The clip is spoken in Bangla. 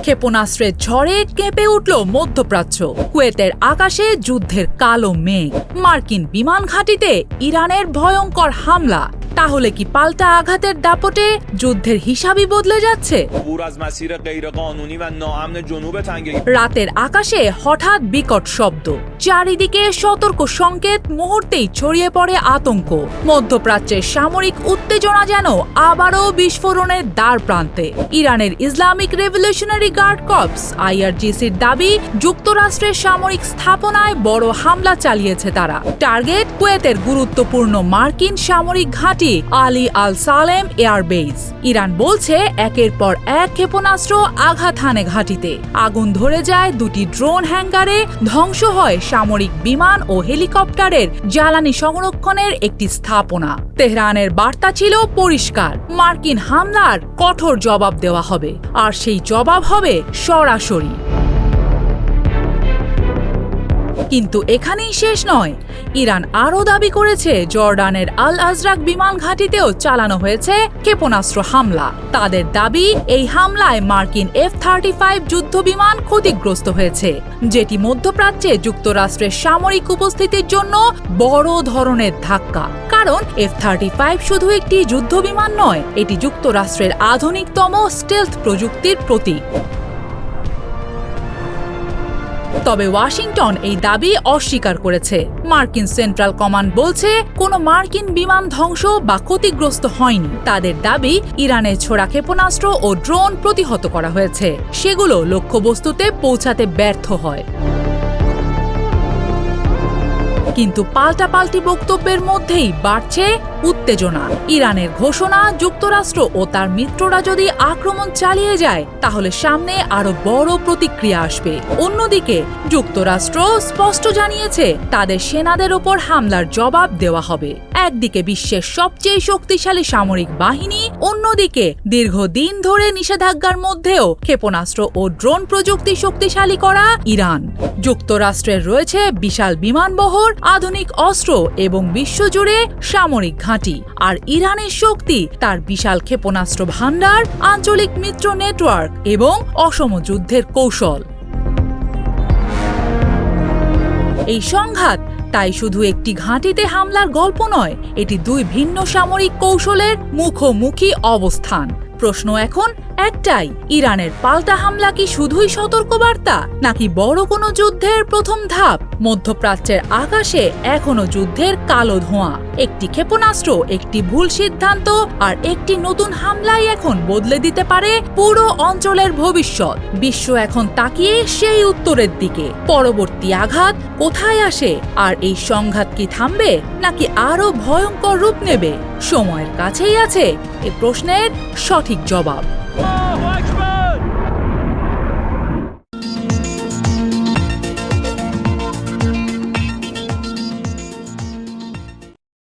ক্ষেপণাস্ত্রের ঝড়ে কেঁপে উঠল মধ্যপ্রাচ্য। কুয়েতের আকাশে যুদ্ধের কালো মেঘ। মার্কিন বিমান ঘাঁটিতে ইরানের ভয়ঙ্কর হামলা। তাহলে কি পাল্টা আঘাতের দাপটে যুদ্ধের হিসাবই বদলে যাচ্ছে? রাতের আকাশে হঠাৎ বিকট শব্দ, চারিদিকে সতর্ক সংকেত, মুহূর্তেই ছড়িয়ে পড়ে আতঙ্ক। মধ্যপ্রাচ্যের সামরিক উত্তেজনা যেন আবারও বিস্ফোরণের দ্বার প্রান্তে। ইরানের ইসলামিক রেভলিউশনারি গার্ড কর্পস IRGCর দাবি, যুক্তরাষ্ট্রের সামরিক স্থাপনায় বড় হামলা চালিয়েছে তারা। টার্গেট কুয়েতের গুরুত্বপূর্ণ মার্কিন সামরিক ঘাঁটি আলী আল সালেম এয়ারবেস। ইরান বলছে একের পর এক ক্ষেপণাস্ত্র আঘাত হানে ঘাঁটিতে। আগুন ধরে যায় দুটি ড্রোন হ্যাঙ্গারে, ধ্বংস হয় সামরিক বিমান ও হেলিকপ্টারের জ্বালানি সংরক্ষণের একটি স্থাপনা। তেহরানের বার্তা ছিল পরিষ্কার, মার্কিন হামলার কঠোর জবাব দেওয়া হবে, আর সেই জবাব হবে সরাসরি। কিন্তু এখানেই শেষ নয়। ইরান আরও দাবি করেছে জর্ডানের আল আজরাক বিমান ঘাঁটিতেও চালানো হয়েছে ক্ষেপণাস্ত্র হামলা। তাদের দাবি, এই হামলায় মার্কিন F-35 যুদ্ধ বিমান ক্ষতিগ্রস্ত হয়েছে, যেটি মধ্যপ্রাচ্যে যুক্তরাষ্ট্রের সামরিক উপস্থিতির জন্য বড় ধরনের ধাক্কা। কারণ F-35 শুধু একটি যুদ্ধ বিমান নয়, এটি যুক্তরাষ্ট্রের আধুনিকতম স্টেলথ প্রযুক্তির প্রতীক। তবে ওয়াশিংটন এই দাবি অস্বীকার করেছে। মার্কিন সেন্ট্রাল কমান্ড বলছে কোনো মার্কিন বিমান ধ্বংস বা ক্ষতিগ্রস্ত হয়নি। তাদের দাবি, ইরানের ছোড়া ক্ষেপণাস্ত্র ও ড্রোন প্রতিহত করা হয়েছে, সেগুলো লক্ষ্যবস্তুতে পৌঁছাতে ব্যর্থ হয়। কিন্তু পাল্টাপাল্টি বক্তব্যের মধ্যেই বাড়ছে উত্তেজনা। ইরানের ঘোষণা, যুক্তরাষ্ট্র ও তার মিত্ররা যদি আক্রমণ চালিয়ে যায় তাহলে সামনে আরো বড় প্রতিক্রিয়া আসবে। অন্যদিকে যুক্তরাষ্ট্র স্পষ্ট জানিয়েছে তাদের সেনাদের ওপর হামলার জবাব দেওয়া হবে। একদিকে বিশ্বের সবচেয়ে শক্তিশালী সামরিক বাহিনী, অন্যদিকে দীর্ঘদিন ধরে নিষেধাজ্ঞার মধ্যেও ক্ষেপণাস্ত্র ও ড্রোন প্রযুক্তি শক্তিশালী করা ইরান। যুক্তরাষ্ট্রের রয়েছে বিশাল বিমানবহর, আধুনিক অস্ত্র এবং বিশ্বজুড়ে সামরিক ঘাঁটি। আর ইরানের শক্তি তার বিশাল ক্ষেপণাস্ত্র ভান্ডার, আঞ্চলিক মিত্র নেটওয়ার্ক এবং অসম যুদ্ধের কৌশল। এই সংঘাত তাই শুধু একটি ঘাঁটিতে হামলার গল্প নয়, এটি দুই ভিন্ন সামরিক কৌশলের মুখোমুখি অবস্থান। প্রশ্ন এখন একটাই, ইরানের পাল্টা হামলা কি শুধুই সতর্কবার্তা, নাকি বড় কোনো যুদ্ধের প্রথম ধাপ? মধ্যপ্রাচ্যের আকাশে এখনো যুদ্ধের কালো ধোঁয়া। একটি ক্ষেপণাস্ত্র, একটি ভুল সিদ্ধান্ত আর একটি নতুন হামলাই এখন বদলে দিতে পারে পুরো অঞ্চলের ভবিষ্যৎ। বিশ্ব এখন তাকিয়ে সেই উত্তরের দিকে। পরবর্তী আঘাত কোথায় আসে, আর এই সংঘাত কি থামবে নাকি আরো ভয়ঙ্কর রূপ নেবে? সময়ের কাছেই আছে এ প্রশ্নের সঠিক জবাব।